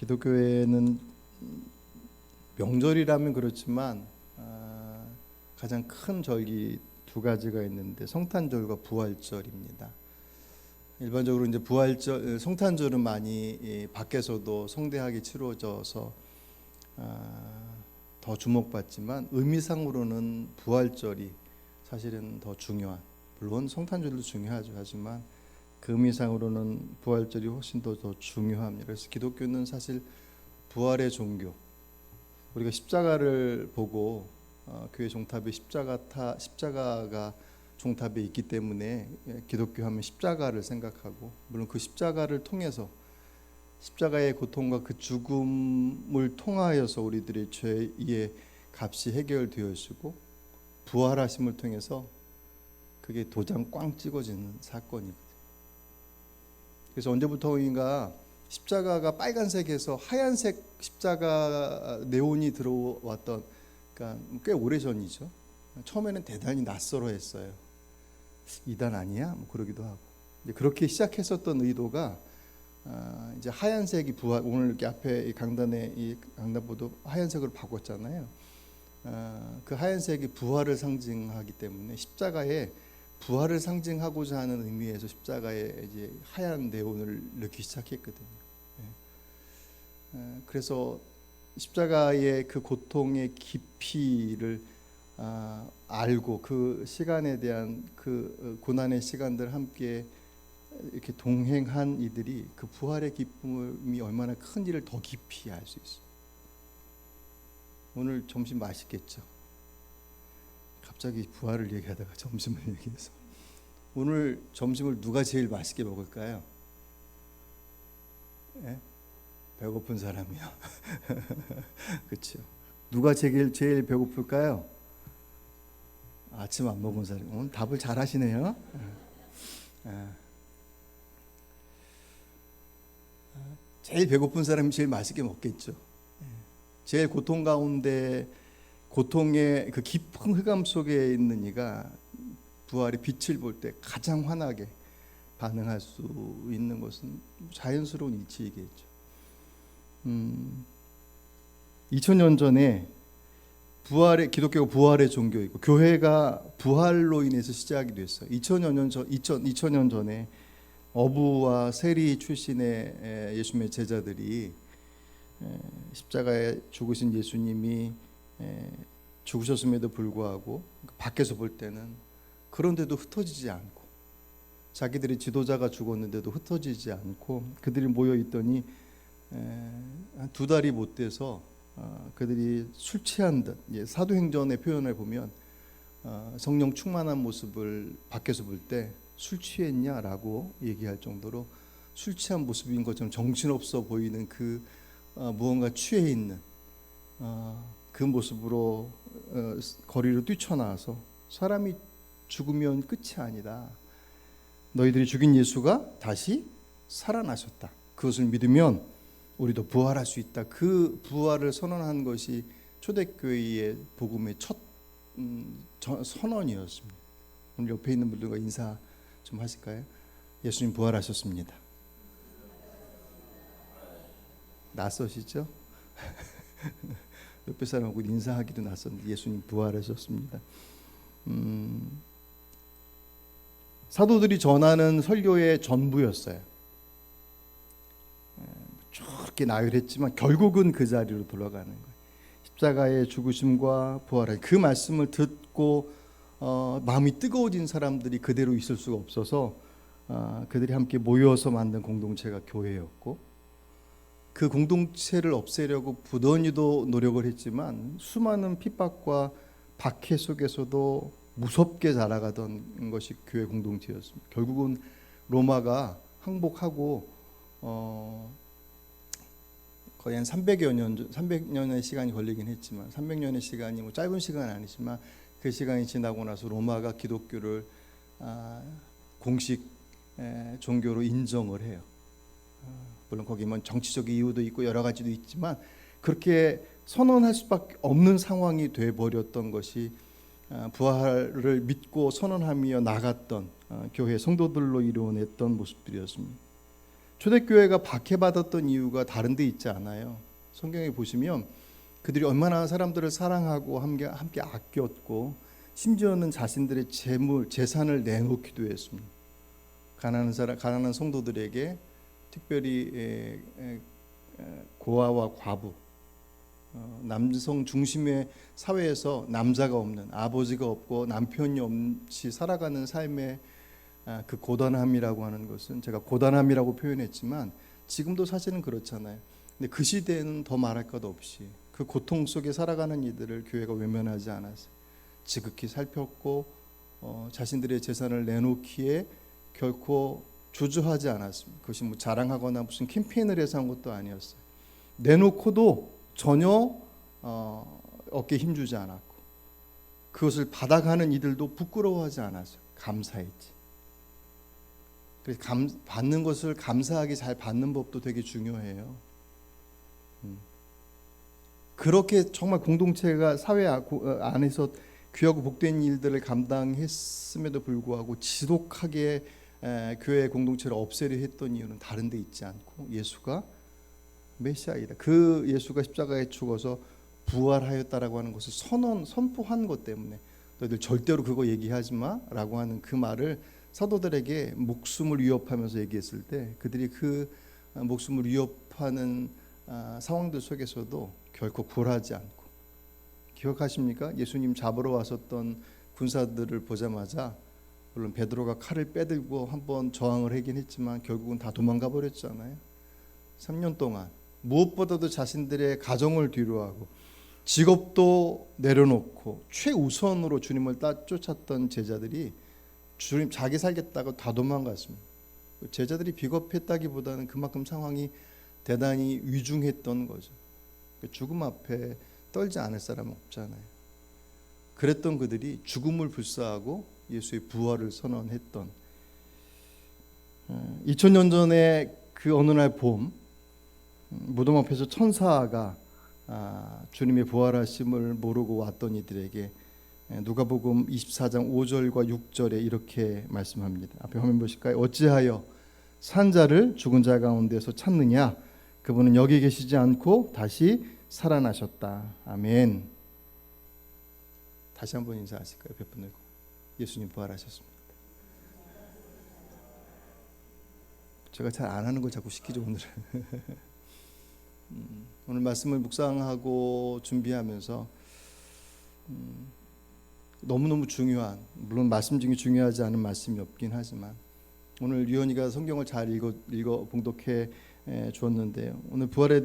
기독교에는 명절이라면 그렇지만 가장 큰 절기 두 가지가 있는데 성탄절과 부활절입니다. 일반적으로 이제 부활절, 성탄절은 많이 밖에서도 성대하게 치러져서 더 주목받지만 의미상으로는 부활절이 사실은 더 중요한, 물론 성탄절도 중요하죠. 하지만 그 의미상으로는 부활절이 훨씬 더 중요합니다. 그래서 기독교는 사실 부활의 종교, 우리가 십자가를 보고 교회 종탑에 십자가가 종탑에 있기 때문에 기독교 하면 십자가를 생각하고, 물론 그 십자가를 통해서 십자가의 고통과 그 죽음을 통하여서 우리들의 죄의 값이 해결되어지고 부활하심을 통해서 그게 도장 꽝 찍어지는 사건이거든요. 그래서 언제부터인가 십자가가 빨간색에서 하얀색 십자가 네온이 들어왔던, 그러니까 꽤 오래전이죠. 처음에는 대단히 낯설어했어요. 이단 아니야? 뭐 그러기도 하고. 그렇게 시작했었던 의도가 이제 하얀색이 부활, 오늘 이렇게 앞에 이 강단에 이 강단보도 하얀색으로 바꿨잖아요. 그 하얀색이 부활을 상징하기 때문에 십자가에 부활을 상징하고자 하는 의미에서 십자가에 이제 하얀 네온을 넣기 시작했거든요. 그래서 십자가의 그 고통의 깊이를 알고 그 시간에 대한 그 고난의 시간들 함께 이렇게 동행한 이들이 그 부활의 기쁨이 얼마나 큰지를 더 깊이 알 수 있어요. 오늘 점심 맛있겠죠? 갑자기 부활을 얘기하다가 점심을 얘기해서, 오늘 점심을 누가 제일 맛있게 먹을까요? 예? 배고픈 사람이요. 그렇죠. 누가 제일 배고플까요? 아침 안 먹은 사람. 오늘 답을 잘 하시네요. 제일 배고픈 사람이 제일 맛있게 먹겠죠. 제일 고통 가운데, 고통의 그 깊은 흑암 속에 있는 이가 부활의 빛을 볼 때 가장 환하게 반응할 수 있는 것은 자연스러운 이치이겠죠. 2000년 전에 기독교가 부활의 종교이고 교회가 부활로 인해서 시작이 됐어요. 2000년 전에 어부와 세리 출신의 예수님의 제자들이 십자가에 죽으신 예수님이 죽으셨음에도 불구하고 밖에서 볼 때는 그런데도 흩어지지 않고, 자기들이 지도자가 죽었는데도 흩어지지 않고 그들이 모여 있더니 한 2달이 못 돼서 그들이 술 취한 듯, 사도행전의 표현을 보면 성령 충만한 모습을 밖에서 볼 때 술 취했냐라고 얘기할 정도로 술 취한 모습인 것처럼 정신없어 보이는 그 무언가 취해 있는 그 모습으로 거리로 뛰쳐나와서, 사람이 죽으면 끝이 아니다, 너희들이 죽인 예수가 다시 살아나셨다, 그것을 믿으면 우리도 부활할 수 있다. 그 부활을 선언한 것이 초대교회의 복음의 첫 선언이었습니다. 오늘 옆에 있는 분들과 인사 좀 하실까요? 예수님 부활하셨습니다. 낯서시죠? 옆에 사람하고 인사하기도 낯선데 예수님 부활하셨습니다. 사도들이 전하는 설교의 전부였어요. 저렇게 나열했지만 결국은 그 자리로 돌아가는 거예요. 십자가의 죽으심과 부활을, 그 말씀을 듣고 마음이 뜨거워진 사람들이 그대로 있을 수가 없어서 그들이 함께 모여서 만든 공동체가 교회였고, 그 공동체를 없애려고 부단히도 노력을 했지만 수많은 핍박과 박해 속에서도 무섭게 자라가던 것이 교회 공동체였습니다. 결국은 로마가 항복하고 거의 한 300년의 시간이 걸리긴 했지만, 300년의 시간이 뭐 짧은 시간은 아니지만 그 시간이 지나고 나서 로마가 기독교를 공식 종교로 인정을 해요. 물론 거기 뭐 정치적 이유도 있고 여러 가지도 있지만 그렇게 선언할 수밖에 없는 상황이 돼버렸던 것이 부활을 믿고 선언하며 나갔던 교회 성도들로 이루어냈던 모습들이었습니다. 초대교회가 박해받았던 이유가 다른 데 있지 않아요. 성경에 보시면 그들이 얼마나 사람들을 사랑하고 함께 아꼈고 심지어는 자신들의 재물, 재산을 내놓기도 했습니다. 가난한 성도들에게 특별히 고아와 과부, 남성 중심의 사회에서 남자가 없는, 아버지가 없고 남편이 없이 살아가는 삶의 그 고단함이라고 하는 것은 제가 고단함이라고 표현했지만 지금도 사실은 그렇잖아요. 근데 그 시대에는 더 말할 것 없이 그 고통 속에 살아가는 이들을 교회가 외면하지 않았어요. 지극히 살폈고 자신들의 재산을 내놓기에 결코 주저하지 않았습니다. 그것이 뭐 자랑하거나 무슨 캠페인을 해서 한 것도 아니었어요. 내놓고도 전혀 어깨에 힘주지 않았고 그것을 받아가는 이들도 부끄러워하지 않았어요. 감사했지. 그래서 받는 것을 감사하게 잘 받는 법도 되게 중요해요. 그렇게 정말 공동체가 사회 안에서 귀하고 복된 일들을 감당했음에도 불구하고 지독하게 교회 공동체를 없애려 했던 이유는 다른 데 있지 않고 예수가 메시아이다. 그 예수가 십자가에 죽어서 부활하였다라고 하는 것을 선포한 것 때문에 너희들 절대로 그거 얘기하지 마라고 하는 그 말을 사도들에게 목숨을 위협하면서 얘기했을 때 그들이 그 목숨을 위협하는 상황들 속에서도 결코 굴하지 않고, 기억하십니까? 예수님 잡으러 왔었던 군사들을 보자마자 물론 베드로가 칼을 빼들고 한번 저항을 하긴 했지만 결국은 다 도망가 버렸잖아요. 3년 동안 무엇보다도 자신들의 가정을 뒤로하고 직업도 내려놓고 최우선으로 주님을 쫓았던 제자들이 주님 자기 살겠다고 다 도망갔습니다. 제자들이 비겁했다기보다는 그만큼 상황이 대단히 위중했던 거죠. 죽음 앞에 떨지 않을 사람은 없잖아요. 그랬던 그들이 죽음을 불사하고 예수의 부활을 선언했던 2000년 전에 그 어느 날 봄 무덤 앞에서 천사가 주님의 부활하심을 모르고 왔던 이들에게 누가복음 24장 5절과 6절에 이렇게 말씀합니다. 앞에 화면 보실까요? 어찌하여 산 자를 죽은 자 가운데서 찾느냐? 그분은 여기 계시지 않고 다시 살아나셨다. 아멘. 다시 한번 인사하실까요? 옆에 분들과. 예수님 부활하셨습니다. 제가 잘 안 하는 걸 자꾸 시키죠 오늘은. 오늘 말씀을 묵상하고 준비하면서 너무너무 중요한, 물론 말씀 중에 중요하지 않은 말씀이 없긴 하지만 오늘 유연이가 성경을 잘 읽어 봉독해 주었는데요. 오늘 부활에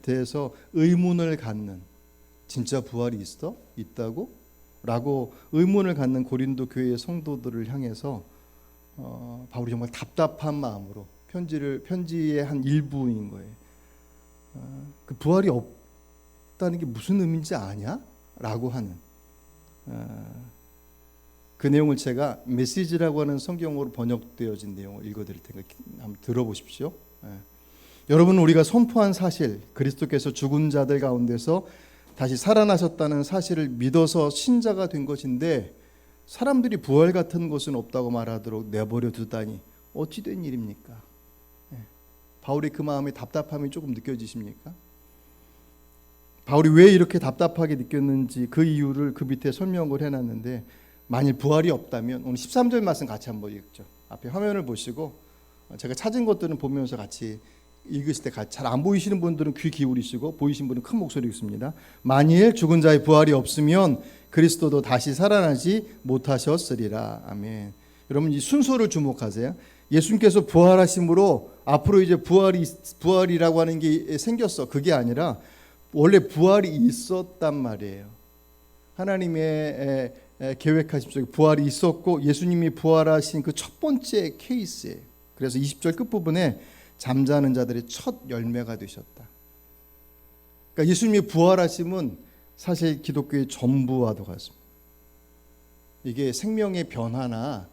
대해서 의문을 갖는, 진짜 부활이 있다고? 라고 의문을 갖는 고린도 교회의 성도들을 향해서 바울이 정말 답답한 마음으로 편지의 한 일부인 거예요. 그 부활이 없다는 게 무슨 의미인지 아냐? 라고 하는 그 내용을 제가 메시지라고 하는 성경어로 번역되어진 내용을 읽어드릴 테니까 한번 들어보십시오. 여러분, 우리가 선포한 사실, 그리스도께서 죽은 자들 가운데서 다시 살아나셨다는 사실을 믿어서 신자가 된 것인데 사람들이 부활 같은 것은 없다고 말하도록 내버려 두다니 어찌 된 일입니까? 바울의 그 마음의 답답함이 조금 느껴지십니까? 바울이 왜 이렇게 답답하게 느꼈는지 그 이유를 그 밑에 설명을 해놨는데, 만일 부활이 없다면 오늘 13절 말씀 같이 한번 읽죠. 앞에 화면을 보시고 제가 찾은 것들은 보면서 같이 읽으실 때 잘 안 보이시는 분들은 귀 기울이시고 보이신 분은 큰 목소리 읽습니다. 만일 죽은 자의 부활이 없으면 그리스도도 다시 살아나지 못하셨으리라. 아멘. 여러분, 이 순서를 주목하세요. 예수님께서 부활하심으로 앞으로 이제 부활이라고 하는 게 생겼어. 그게 아니라 원래 부활이 있었단 말이에요. 하나님의 계획하심 속에 부활이 있었고 예수님이 부활하신 그 첫 번째 케이스예요. 그래서 20절 끝부분에 잠자는 자들의 첫 열매가 되셨다. 그러니까 예수님의 부활하심은 사실 기독교의 전부와도 같습니다. 이게 생명의 변화나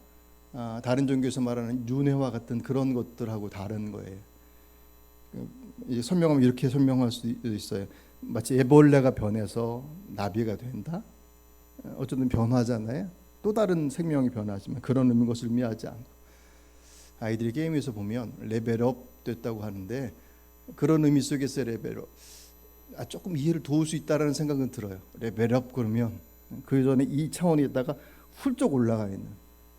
다른 종교에서 말하는 윤회와 같은 그런 것들하고 다른 거예요. 설명하면 이렇게 설명할 수 있어요. 마치 애벌레가 변해서 나비가 된다. 어쨌든 변화잖아요. 또 다른 생명이 변하지만 그런 것을 의미하지 않고, 아이들이 게임에서 보면 레벨업 됐다고 하는데 그런 의미 속에서 레벨업 조금 이해를 도울 수 있다라는 생각은 들어요. 레벨업 그러면 그 전에 이 차원에다가 훌쩍 올라가 있는,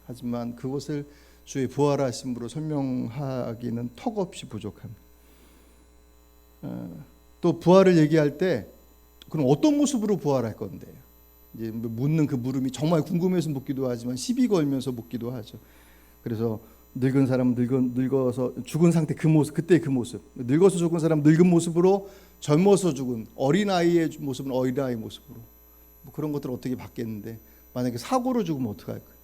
하지만 그것을 주의 부활하심으로 설명하기는 턱없이 부족합니다. 또 부활을 얘기할 때 그럼 어떤 모습으로 부활할 건데, 이제 묻는 그 물음이 정말 궁금해서 묻기도 하지만 시비 걸면서 묻기도 하죠. 그래서 늙은 사람 늙어서 죽은 상태 그 모습, 그때 그 모습, 늙어서 죽은 사람 늙은 모습으로, 젊어서 죽은 어린아이의 모습은 어린아이 모습으로, 뭐 그런 것들 어떻게 바뀌었는데 만약에 사고로 죽으면 어떡할까요?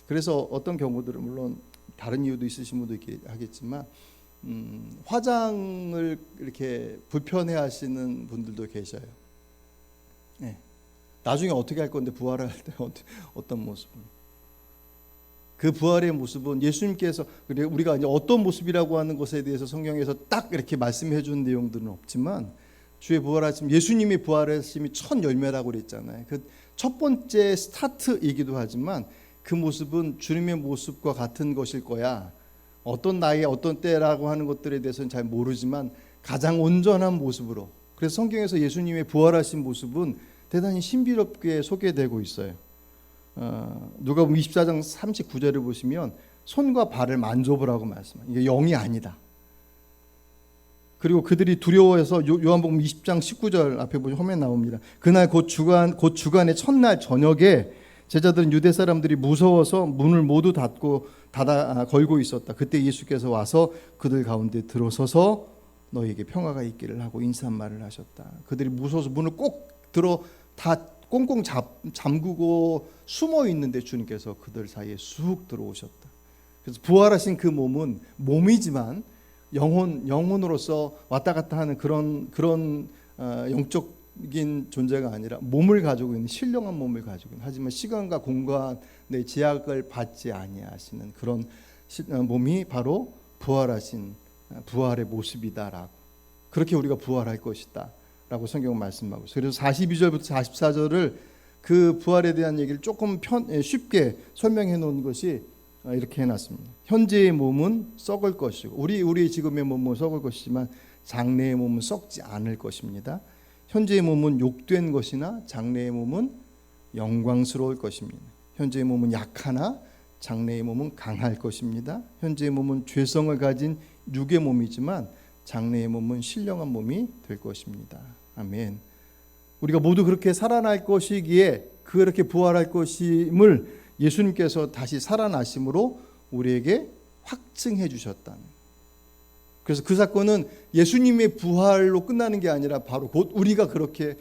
그래서 어떤 경우들은 물론 다른 이유도 있으신 분도 있게 하겠지만 화장을 이렇게 불편해하시는 분들도 계셔요. 네. 나중에 어떻게 할 건데 부활할 때 어떤 모습으로? 그 부활의 모습은 예수님께서, 우리가 이제 어떤 모습이라고 하는 것에 대해서 성경에서 딱 이렇게 말씀해 준 내용들은 없지만 주의 부활하심, 예수님의 부활하심이 첫 열매라고 그랬잖아요. 그 첫 번째 스타트이기도 하지만 그 모습은 주님의 모습과 같은 것일 거야. 어떤 나이에 어떤 때라고 하는 것들에 대해서는 잘 모르지만 가장 온전한 모습으로. 그래서 성경에서 예수님의 부활하신 모습은 대단히 신비롭게 소개되고 있어요. 누가복음 24장 39절을 보시면 손과 발을 만져보라고 말씀합니다. 이게 영이 아니다. 그리고 그들이 두려워해서 요한복음 20장 19절 앞에 보시면 화면에 나옵니다. 그날 곧 주간의 첫날 저녁에 제자들은 유대 사람들이 무서워서 문을 모두 닫아 걸고 있었다. 그때 예수께서 와서 그들 가운데 들어서서 너희에게 평화가 있기를 하고 인사말을 하셨다. 그들이 무서워서 문을 꼭 다 꽁꽁 잠그고 숨어 있는데 주님께서 그들 사이에 쑥 들어오셨다. 그래서 부활하신 그 몸은 몸이지만 영혼으로서 왔다 갔다 하는 그런 영적인 존재가 아니라 몸을 가지고 있는, 신령한 몸을 가지고 있는, 하지만 시간과 공간의 제약을 받지 아니하시는 그런 몸이 바로 부활하신 부활의 모습이다라고, 그렇게 우리가 부활할 것이다 라고 성경은 말씀하고 있어요. 그래서 42절부터 44절을 그 부활에 대한 얘기를 조금 쉽게 설명해 놓은 것이 이렇게 해놨습니다. 현재의 몸은 썩을 것이고, 우리 지금의 몸은 썩을 것이지만 장래의 몸은 썩지 않을 것입니다. 현재의 몸은 욕된 것이나 장래의 몸은 영광스러울 것입니다. 현재의 몸은 약하나 장래의 몸은 강할 것입니다. 현재의 몸은 죄성을 가진 육의 몸이지만 장래의 몸은 신령한 몸이 될 것입니다. 아멘. 우리가 모두 그렇게 살아날 것이기에 그렇게 부활할 것임을 예수님께서 다시 살아나심으로 우리에게 확증해 주셨다는. 그래서 그 사건은 예수님의 부활로 끝나는 게 아니라 바로 곧 우리가 그렇게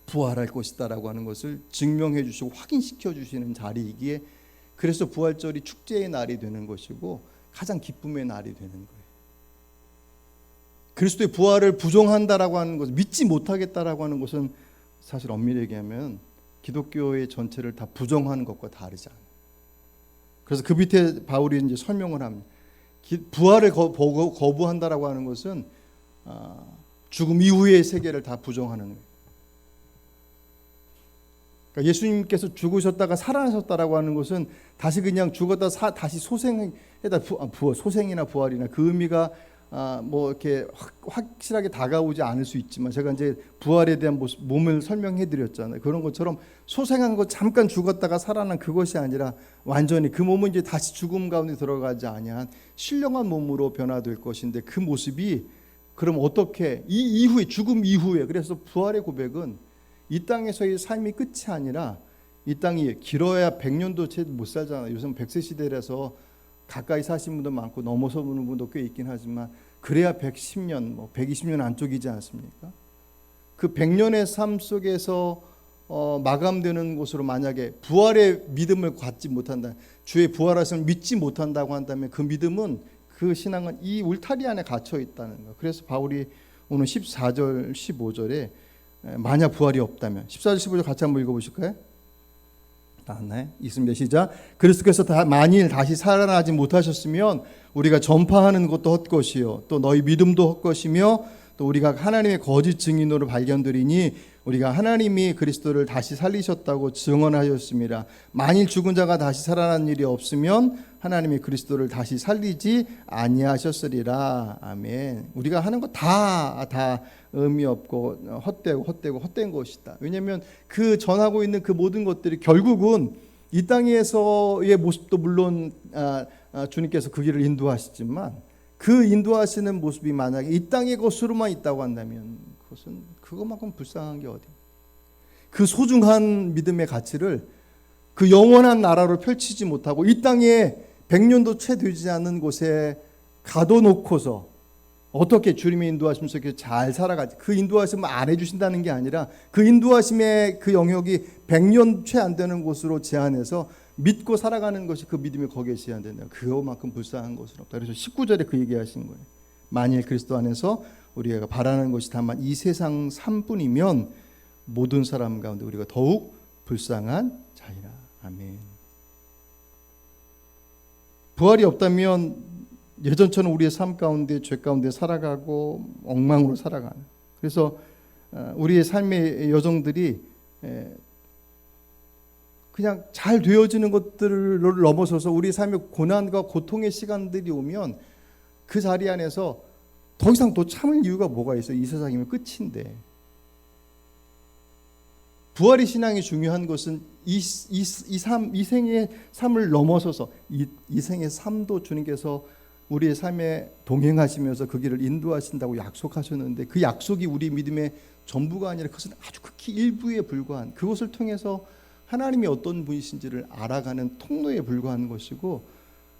부활할 것이다라고 하는 것을 증명해 주시고 확인시켜 주시는 자리이기에, 그래서 부활절이 축제의 날이 되는 것이고 가장 기쁨의 날이 되는 거예요. 그리스도의 부활을 부정한다라고 하는 것은, 믿지 못하겠다라고 하는 것은 사실 엄밀히 얘기하면 기독교의 전체를 다 부정하는 것과 다르지 않아요. 그래서 그 밑에 바울이 이제 설명을 합니다. 부활을 거부한다라고 하는 것은 죽음 이후의 세계를 다 부정하는 거예요. 그러니까 예수님께서 죽으셨다가 살아나셨다라고 하는 것은 다시 그냥 죽었다 다시 소생이나 부활이나 그 의미가 뭐 이렇게 확실하게 다가오지 않을 수 있지만, 제가 이제 부활에 대한 몸을 설명해 드렸잖아요. 그런 것처럼 소생한 것, 잠깐 죽었다가 살아난 그것이 아니라 완전히 그 몸은 이제 다시 죽음 가운데 들어가지 아니한 신령한 몸으로 변화될 것인데, 그 모습이 그럼 어떻게 이 이후에, 죽음 이후에, 그래서 부활의 고백은 이 땅에서의 삶이 끝이 아니라, 이 땅이 길어야 100년도 채 못 살잖아요. 요즘 100세 시대라서 가까이 사신 분도 많고 넘어서 보는 분도 꽤 있긴 하지만 그래야 110년, 120년 안쪽이지 않습니까? 그 100년의 삶 속에서 마감되는 것으로 만약에 부활의 믿음을 갖지 못한다, 주의 부활하심을 믿지 못한다고 한다면 그 믿음은, 그 신앙은 이 울타리 안에 갇혀 있다는 거. 그래서 바울이 오늘 14절, 15절에 만약 부활이 없다면, 14절, 15절 같이 한번 읽어보실까요? 나왔나요? 있습니다. 시작. 그리스도께서 만일 다시 살아나지 못하셨으면 우리가 전파하는 것도 헛것이요 또 너희 믿음도 헛것이며 또 우리가 하나님의 거짓 증인으로 발견되리니 우리가 하나님이 그리스도를 다시 살리셨다고 증언하였습니다. 만일 죽은 자가 다시 살아난 일이 없으면 하나님이 그리스도를 다시 살리지 아니하셨으리라. 아멘. 우리가 하는 거 다 의미 없고 헛된 것이다. 왜냐하면 그 전하고 있는 그 모든 것들이 결국은 이 땅에서의 모습도 물론 주님께서 그 길을 인도하시지만 그 인도하시는 모습이 만약에 이 땅의 것으로만 있다고 한다면 그것은 그것만큼 불쌍한 게 어디? 그 소중한 믿음의 가치를 그 영원한 나라로 펼치지 못하고 이 땅에 100년도 채 되지 않는 곳에 가둬놓고서 어떻게 주님의 인도하시면서 잘 살아가지? 그 인도하심을 안 해주신다는 게 아니라 그 인도하심의 그 영역이 100년 채 안 되는 곳으로 제한해서 믿고 살아가는 것이 그 믿음이 거기에 제한된다. 그거만큼 불쌍한 것은 없다. 그래서 19절에 그 얘기하신 거예요. 만일 그리스도 안에서 우리가 바라는 것이 다만 이 세상 삶뿐이면 모든 사람 가운데 우리가 더욱 불쌍한 자이라. 아멘. 부활이 없다면 예전처럼 우리의 삶 가운데 죄 가운데 살아가고 엉망으로 살아가는. 그래서 우리의 삶의 여정들이 그냥 잘 되어지는 것들을 넘어서서 우리 삶의 고난과 고통의 시간들이 오면 그 자리 안에서 더 이상 또 참을 이유가 뭐가 있어요? 이 세상이면 끝인데. 부활의 신앙이 중요한 것은 이 생의 삶을 넘어서서 이 생의 삶도 주님께서 우리의 삶에 동행하시면서 그 길을 인도하신다고 약속하셨는데 그 약속이 우리 믿음의 전부가 아니라 그것은 아주 극히 일부에 불과한, 그것을 통해서 하나님이 어떤 분이신지를 알아가는 통로에 불과한 것이고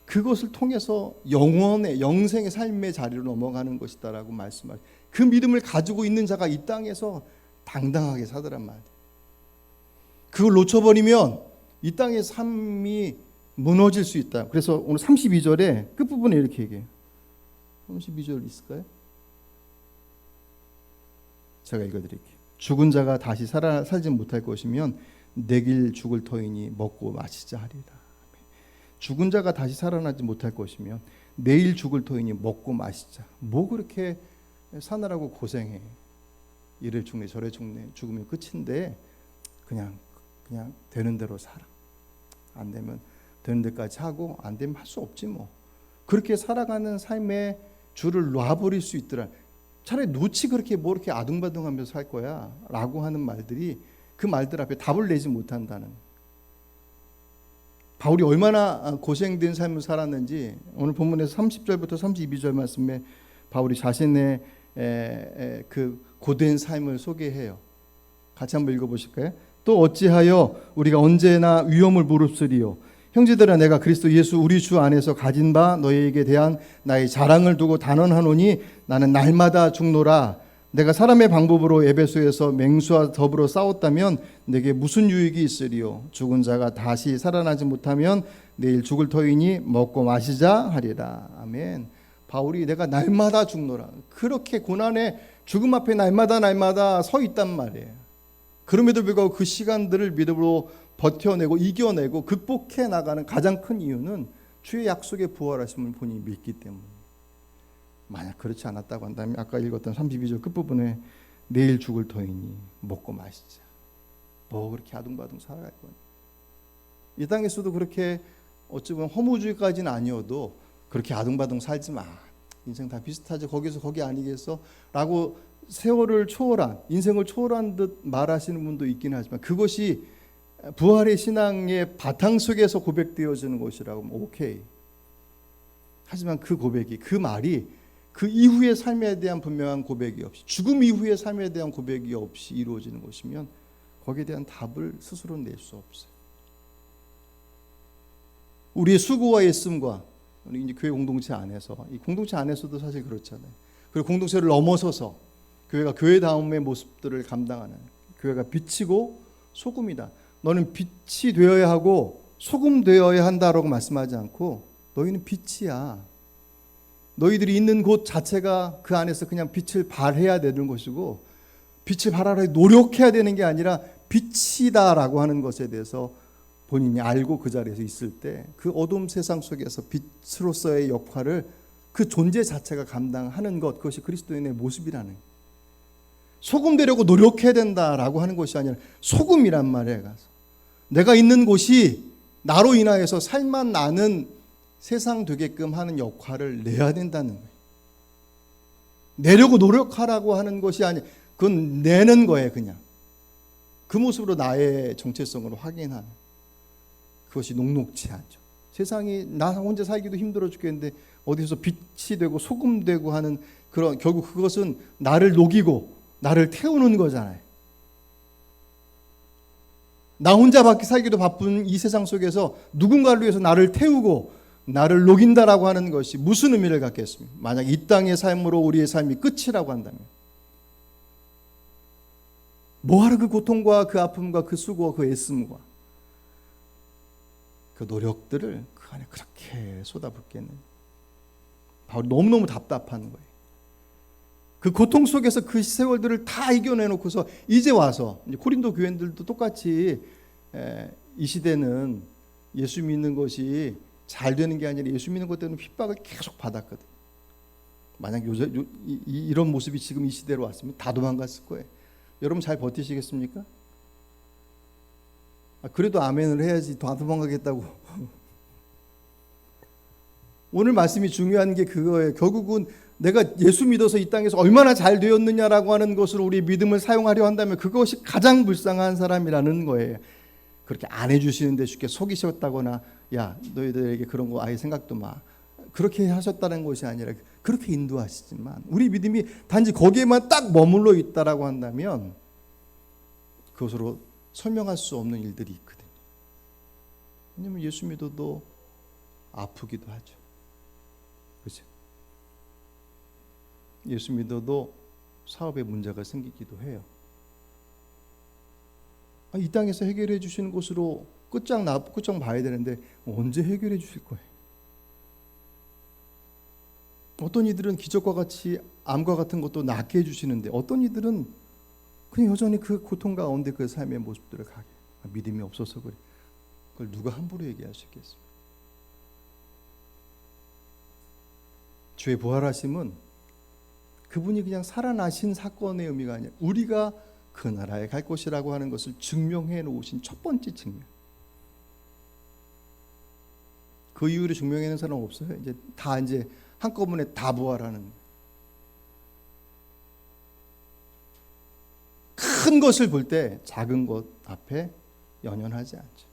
그것을 통해서 영생의 삶의 자리로 넘어가는 것이다라고 말씀하시고, 그 믿음을 가지고 있는 자가 이 땅에서 당당하게 살더란 말이에요. 그걸 놓쳐버리면 이 땅의 삶이 무너질 수 있다. 그래서 오늘 32절에 끝부분에 이렇게 얘기해요. 32절 있을까요? 제가 읽어드릴게요. 죽은 자가 다시 살지 못할 것이면 내길 죽을 터이니 먹고 마시자 하리라. 죽은 자가 다시 살아나지 못할 것이면 내일 죽을 터이니 먹고 마시자. 뭐 그렇게 사느라고 고생해. 이래 죽네 저래 죽네. 죽으면 끝인데 그냥 되는 대로 살아. 안 되면 되는 데까지 하고 안 되면 할 수 없지 뭐. 그렇게 살아가는 삶의 줄을 놔버릴 수 있더라. 차라리 놓지 그렇게 뭐 이렇게 아둥바둥하면서 살 거야 라고 하는 말들이 그 말들 앞에 답을 내지 못한다는. 바울이 얼마나 고생된 삶을 살았는지 오늘 본문에서 30절부터 32절 말씀에 바울이 자신의 그 고된 삶을 소개해요. 같이 한번 읽어보실까요? 또 어찌하여 우리가 언제나 위험을 무릅쓰리요. 형제들아, 내가 그리스도 예수 우리 주 안에서 가진 바 너희에게 대한 나의 자랑을 두고 단언하노니 나는 날마다 죽노라. 내가 사람의 방법으로 에베소에서 맹수와 더불어 싸웠다면 내게 무슨 유익이 있으리요. 죽은 자가 다시 살아나지 못하면 내일 죽을 터이니 먹고 마시자 하리라. 아멘. 바울이 내가 날마다 죽노라. 그렇게 고난의 죽음 앞에 날마다 서 있단 말이에요. 그럼에도 불구하고 그 시간들을 믿음으로 버텨내고 이겨내고 극복해 나가는 가장 큰 이유는 주의 약속의 부활하심을 본인이 믿기 때문에. 만약 그렇지 않았다고 한다면 아까 읽었던 32절 끝부분에 내일 죽을 터이니 먹고 마시자. 뭐 그렇게 아둥바둥 살아갈 거냐. 이 땅에서도 그렇게 어찌 보면 허무주의까지는 아니어도 그렇게 아둥바둥 살지 마. 인생 다 비슷하지 거기서 거기 아니겠어? 라고 세월을 초월한, 인생을 초월한 듯 말하시는 분도 있긴 하지만 그것이 부활의 신앙의 바탕 속에서 고백되어지는 것이라고 하면 오케이. 하지만 그 고백이, 그 말이 그 이후의 삶에 대한 분명한 고백이 없이, 죽음 이후의 삶에 대한 고백이 없이 이루어지는 것이면 거기에 대한 답을 스스로 낼 수 없어요. 우리의 수고와 애씀과 우리 이제 교회 공동체 안에서, 이 공동체 안에서도 사실 그렇잖아요. 그리고 공동체를 넘어서서 교회가 교회다움의 모습들을 감당하는, 교회가 빛이고 소금이다. 너는 빛이 되어야 하고 소금 되어야 한다라고 말씀하지 않고 너희는 빛이야. 너희들이 있는 곳 자체가 그 안에서 그냥 빛을 발해야 되는 것이고, 빛을 발하려 노력해야 되는 게 아니라 빛이다라고 하는 것에 대해서 본인이 알고 그 자리에서 있을 때 그 어두운 세상 속에서 빛으로서의 역할을 그 존재 자체가 감당하는 것, 그것이 그리스도인의 모습이라는 거예요. 소금 되려고 노력해야 된다라고 하는 것이 아니라 소금이란 말이에요. 가서 내가 있는 곳이 나로 인하여서 살맛 나는 세상 되게끔 하는 역할을 내야 된다는 거예요. 내려고 노력하라고 하는 것이 아니, 그건 내는 거예요. 그냥 그 모습으로 나의 정체성을 확인하는, 그것이 녹록지 않죠. 세상이 나 혼자 살기도 힘들어 죽겠는데 어디서 빛이 되고 소금 되고 하는 그런, 결국 그것은 나를 녹이고 나를 태우는 거잖아요. 나 혼자 밖에 살기도 바쁜 이 세상 속에서 누군가를 위해서 나를 태우고 나를 녹인다라고 하는 것이 무슨 의미를 갖겠습니까? 만약 이 땅의 삶으로 우리의 삶이 끝이라고 한다면 뭐하러 그 고통과 그 아픔과 그 수고와 그 애씀과 그 노력들을 그 안에 그렇게 쏟아붓겠느냐. 바울이 너무너무 답답한 거예요. 그 고통 속에서 그 세월들을 다 이겨내놓고서 이제 와서, 이제 고린도 교인들도 똑같이 이 시대는 예수 믿는 것이 잘 되는 게 아니라 예수 믿는 것 때문에 핍박을 계속 받았거든. 만약 이런 모습이 지금 이 시대로 왔으면 다 도망갔을 거예요. 여러분 잘 버티시겠습니까? 그래도 아멘을 해야지 다 도망가겠다고. 오늘 말씀이 중요한 게 그거예요. 결국은 내가 예수 믿어서 이 땅에서 얼마나 잘 되었느냐라고 하는 것으로 우리 믿음을 사용하려 한다면 그것이 가장 불쌍한 사람이라는 거예요. 그렇게 안 해주시는데 쉽게 속이셨다거나, 야 너희들에게 그런 거 아예 생각도 마, 그렇게 하셨다는 것이 아니라 그렇게 인도하시지만 우리 믿음이 단지 거기에만 딱 머물러 있다라고 한다면 그것으로 설명할 수 없는 일들이 있거든요. 왜냐하면 예수 믿어도 아프기도 하죠. 그렇죠? 예수 믿어도 사업에 문제가 생기기도 해요. 이 땅에서 해결해 주시는 것으로 끝장 봐야 되는데 언제 해결해 주실 거예요? 어떤 이들은 기적과 같이 암과 같은 것도 낫게 해주시는데 어떤 이들은 그냥 여전히 그 고통 가운데 그 삶의 모습들을 가게, 믿음이 없어서 그래. 그걸 누가 함부로 얘기할 수 있겠습니까? 주의 부활하심은 그분이 그냥 살아나신 사건의 의미가 아니라 우리가 그 나라에 갈 것이라고 하는 것을 증명해 놓으신 첫 번째 증명. 그 이후로 증명해 놓은 사람 없어요. 이제 한꺼번에 다 부활하는. 큰 것을 볼 때 작은 것 앞에 연연하지 않죠.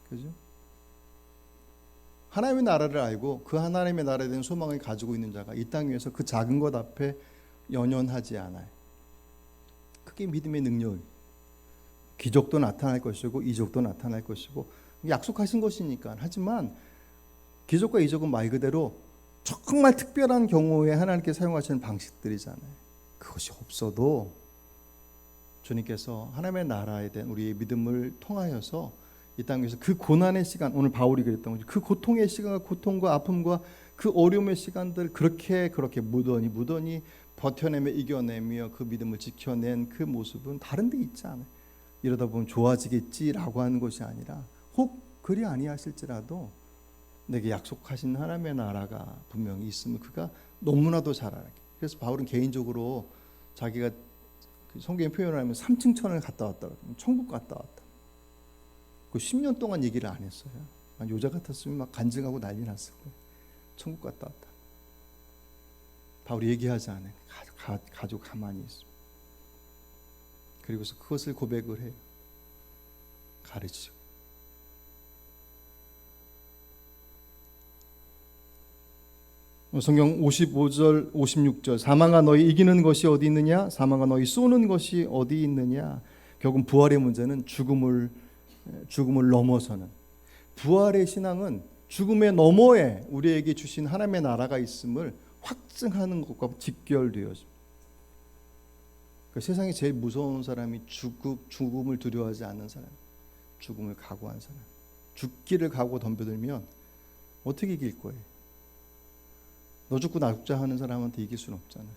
그죠? 하나님의 나라를 알고 그 하나님의 나라에 대한 소망을 가지고 있는 자가 이 땅 위에서 그 작은 것 앞에 연연하지 않아요. 그게 믿음의 능력이에요. 기적도 나타날 것이고 이적도 나타날 것이고 약속하신 것이니까. 하지만 기적과 이적은 말 그대로 정말 특별한 경우에 하나님께서 사용하시는 방식들이잖아요. 그것이 없어도 주님께서 하나님의 나라에 대한 우리의 믿음을 통하여서 이 땅에서 그 고난의 시간, 오늘 바울이 그랬던 거죠. 그 고통의 시간과 고통과 아픔과 그 어려움의 시간들 그렇게 무던히 버텨내며 이겨내며 그 믿음을 지켜낸 그 모습은 다른 데 있지 않아요. 이러다 보면 좋아지겠지라고 하는 것이 아니라 혹 그리 아니하실지라도 내게 약속하신 하나님의 나라가 분명히 있음을 그가 너무나도 잘 알아요. 그래서 바울은 개인적으로 자기가 성경에 표현을 하면 3층 천을 갔다 왔다, 천국 갔다 왔다. 그 10년 동안 얘기를 안 했어요. 여자 같았으면 막 간증하고 난리 났을 거예요. 천국 갔다 왔다. 바울이 얘기하지 않아요. 가지고 가만히 있습니다. 그리고서 그것을 고백을 해요. 가르치고. 성경 55절 56절 사망아 너희 이기는 것이 어디 있느냐, 사망아 너희 쏘는 것이 어디 있느냐. 결국 부활의 문제는 죽음을 넘어서는, 부활의 신앙은 죽음의 너머에 우리에게 주신 하나님의 나라가 있음을 확증하는 것과 직결되어집니다. 그 세상에 제일 무서운 사람이 죽음을 두려워하지 않는 사람, 죽음을 각오한 사람. 죽기를 각오 덤벼들면 어떻게 이길 거예요? 너 죽고 나 죽자 하는 사람한테 이길 수는 없잖아요.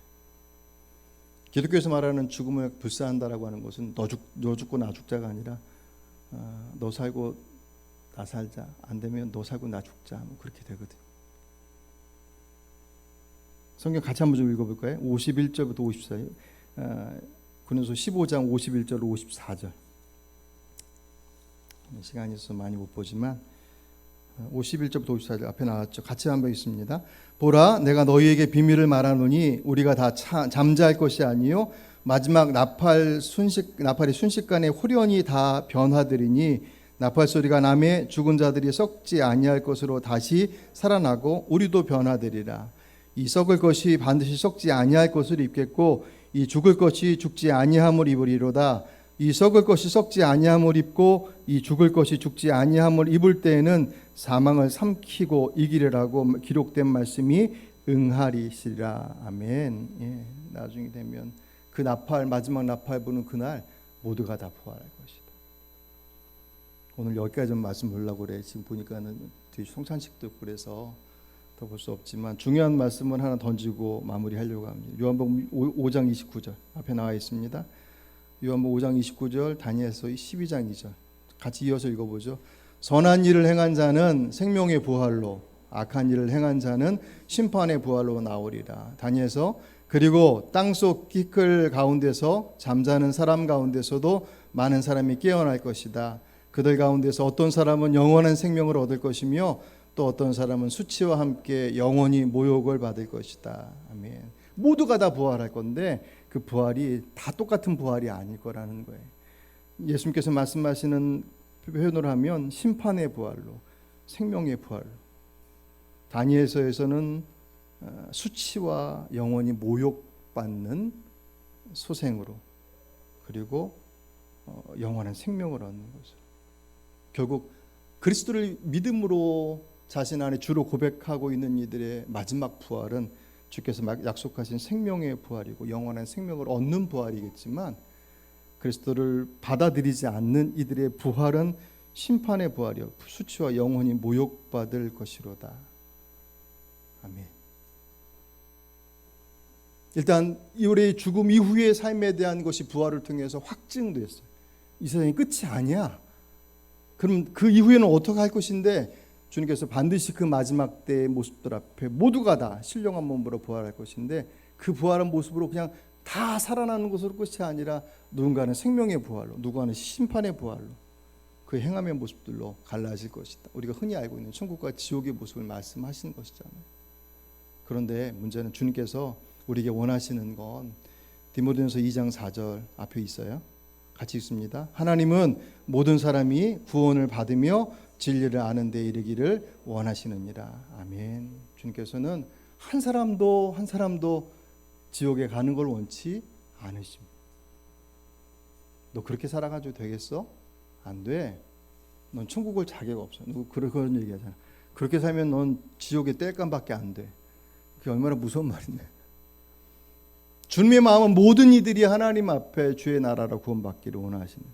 기독교에서 말하는 죽음을 불사한다라고 하는 것은 너 죽고 나 죽자가 아니라 너 살고 나 살자, 안 되면 너 살고 나 죽자, 뭐 그렇게 되거든요. 성경 같이 한번 좀 읽어볼까요? 51절부터 54절. 고린도서 15장 51절 54절. 시간이 있어서 많이 못 보지만 51절부터 54절 앞에 나왔죠. 같이 한번 읽습니다. 보라, 내가 너희에게 비밀을 말하노니 우리가 다 잠잘 것이 아니요 마지막 나팔이 순식간에 호련히 다 변화되리니 나팔 소리가 나매 죽은 자들이 썩지 아니할 것으로 다시 살아나고 우리도 변화되리라. 이 썩을 것이 반드시 썩지 아니할 것을 입겠고 이 죽을 것이 죽지 아니함을 입으리로다. 이 썩을 것이 썩지 아니함을 입고 이 죽을 것이 죽지 아니함을 입을 때에는 사망을 삼키고 이기리라고 기록된 말씀이 응하리시리라. 아멘. 예, 나중에 되면 그 나팔, 마지막 나팔 부는 그날 모두가 다 부활할 것이다. 오늘 여기까지 좀 말씀 보려고 그래. 지금 보니까는 뒤에 성찬식도 있고 그래서 더 볼 수 없지만 중요한 말씀은 하나 던지고 마무리하려고 합니다. 요한복음 5장 29절 앞에 나와 있습니다. 요한복음 5장 29절, 다니엘서 12장 2절 같이 이어서 읽어보죠. 선한 일을 행한 자는 생명의 부활로, 악한 일을 행한 자는 심판의 부활로 나오리라. 다니엘서 그리고 땅속 티끌 가운데서 잠자는 사람 가운데서도 많은 사람이 깨어날 것이다. 그들 가운데서 어떤 사람은 영원한 생명을 얻을 것이며 또 어떤 사람은 수치와 함께 영원히 모욕을 받을 것이다. 아멘. 모두가 다 부활할 건데 그 부활이 다 똑같은 부활이 아닐 거라는 거예요. 예수님께서 말씀하시는 표현을 하면 심판의 부활로, 생명의 부활로. 다니엘서에서는 수치와 영원히 모욕받는 소생으로, 그리고 영원한 생명을 얻는 것으로. 결국 그리스도를 믿음으로 자신 안에 주로 고백하고 있는 이들의 마지막 부활은 주께서 약속하신 생명의 부활이고 영원한 생명을 얻는 부활이겠지만, 그리스도를 받아들이지 않는 이들의 부활은 심판의 부활이요 수치와 영원히 모욕받을 것이로다. 아멘. 일단 우리의 죽음 이후의 삶에 대한 것이 부활을 통해서 확증됐어요. 이 세상이 끝이 아니야. 그럼 그 이후에는 어떻게 할 것인데, 주님께서 반드시 그 마지막 때의 모습들 앞에 모두가 다 신령한 몸으로 부활할 것인데, 그 부활한 모습으로 그냥 다 살아나는 것으로 끝이 아니라 누군가는 생명의 부활로, 누군가는 심판의 부활로, 그 행함의 모습들로 갈라질 것이다. 우리가 흔히 알고 있는 천국과 지옥의 모습을 말씀하시는 것이잖아요. 그런데 문제는 주님께서 우리에게 원하시는 건 디모데전서 2장 4절 앞에 있어요. 같이 읽습니다. 하나님은 모든 사람이 구원을 받으며 진리를 아는 데 이르기를 원하시느니라. 아멘. 주님께서는 한 사람도 지옥에 가는 걸 원치 않으십니다. 너 그렇게 살아가지고 되겠어? 안 돼. 넌 천국 올 자격 없어. 누구 그런 얘기하잖아. 그렇게 살면 넌 지옥에 땔감밖에 안 돼. 그게 얼마나 무서운 말인데. 주님의 마음은 모든 이들이 하나님 앞에 주의 나라로 구원받기를 원하시는,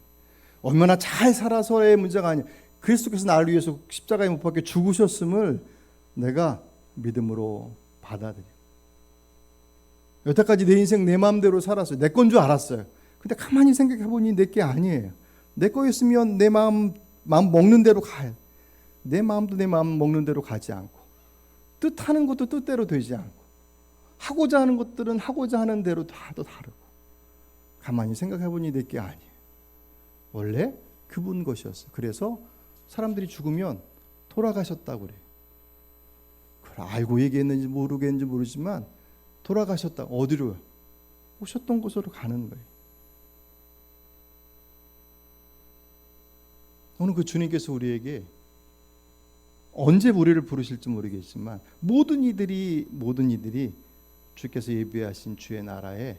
얼마나 잘 살아서의 문제가 아니야. 그리스도께서 나를 위해서 십자가에 못 박혀 죽으셨음을 내가 믿음으로 받아들여. 여태까지 내 인생 내 마음대로 살았어요. 내 건 줄 알았어요. 근데 가만히 생각해보니 내 게 아니에요. 내 거였으면 내 마음 먹는 대로 가요. 내 마음도 내 마음 먹는 대로 가지 않고, 뜻하는 것도 뜻대로 되지 않고, 하고자 하는 것들은 하고자 하는 대로 다도 다르고, 가만히 생각해보니 내 게 아니에요. 원래 그분 것이었어요. 그래서 사람들이 죽으면 돌아가셨다고 그래요. 그걸 알고 얘기했는지 모르겠는지 모르지만 돌아가셨다. 어디로? 오셨던 곳으로 가는 거예요. 오늘 그 주님께서 우리에게 언제 우리를 부르실지 모르겠지만 모든 이들이 주께서 예비하신 주의 나라에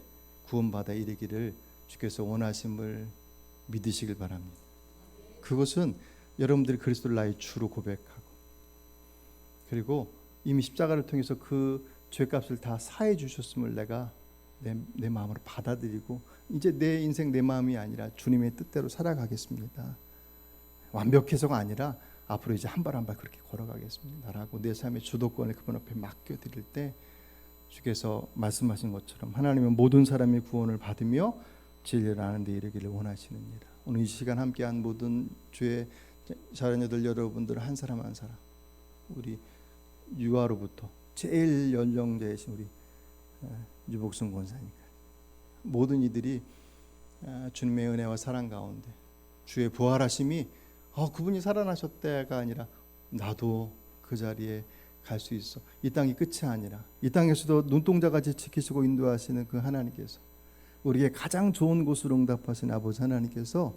구원받아 이르기를 주께서 원하심을 믿으시길 바랍니다. 그것은 여러분들이 그리스도를 나의 주로 고백하고, 그리고 이미 십자가를 통해서 그 죄값을 다 사해 주셨음을 내가 내 마음으로 받아들이고, 이제 내 인생 내 마음이 아니라 주님의 뜻대로 살아가겠습니다. 완벽해서가 아니라 앞으로 이제 한 발 한 발 그렇게 걸어가겠습니다 라고 내 삶의 주도권을 그분 앞에 맡겨드릴 때, 주께서 말씀하신 것처럼 하나님은 모든 사람이 구원을 받으며 진리를 아는 데 이르기를 원하시느니라. 오늘 이 시간 함께한 모든 주의 자녀들 여러분들 한 사람 한 사람, 우리 유아로부터 제일 연령되신 우리 유복순 권사님, 모든 이들이 주님의 은혜와 사랑 가운데 주의 부활하심이 그분이 살아나셨대가 아니라 나도 그 자리에 갈 수 있어. 이 땅이 끝이 아니라 이 땅에서도 눈동자같이 지키시고 인도하시는 그 하나님께서, 우리에게 가장 좋은 곳으로 응답하신 아버지 하나님께서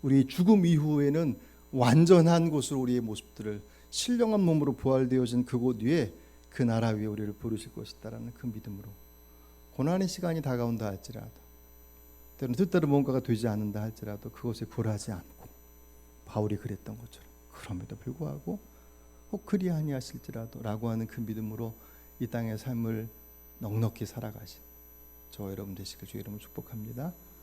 우리 죽음 이후에는 완전한 곳으로 우리의 모습들을 신령한 몸으로 부활되어진 그곳 위에, 그 나라 위에 우리를 부르실 것이다라는 그 믿음으로 고난의 시간이 다가온다 할지라도, 때로는 뜻대로 뭔가가 되지 않는다 할지라도 그것에 굴하지 않고, 바울이 그랬던 것처럼 그럼에도 불구하고 혹 그리 아니하실지라도 라고 하는 그 믿음으로 이 땅의 삶을 넉넉히 살아가신 저 여러분 되시길 주의 이름으로 축복합니다.